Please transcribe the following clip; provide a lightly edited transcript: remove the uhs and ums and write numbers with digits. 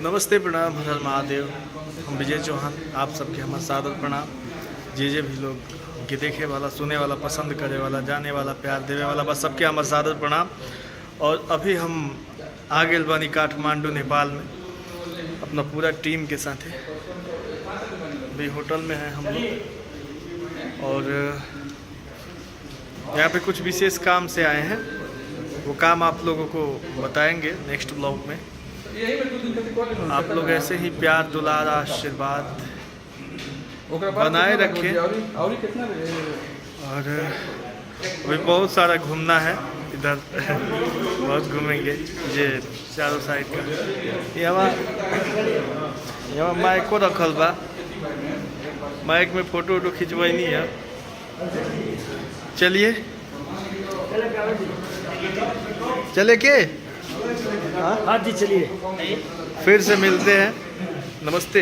नमस्ते, प्रणाम, हर हर महादेव। हम विजय चौहान, आप सबके हमारा सादर प्रणाम। जे भी लोग के देखे वाला, सुने वाला, पसंद करे वाला, जाने वाला, प्यार देवे वाला, बस सबके हमारा सादर प्रणाम। और अभी हम आ गए बानी काठमांडू, नेपाल में अपना पूरा टीम के साथ है। अभी होटल में है हम लोग और यहाँ पे कुछ विशेष काम से आए हैं। वो काम आप लोगों को बताएंगे नेक्स्ट ब्लॉग में। आप लोग ऐसे ही प्यार, दुलार, आशीर्वाद बनाए रखें। और अभी बहुत सारा घूमना है इधर बहुत घूमेंगे ये चारों साइड का। यहाँ माइको रखल बा, माइक में फोटो वोटो खिंचवानी है। चलिए चले के हाँ जी चलिए। फिर से मिलते हैं। नमस्ते।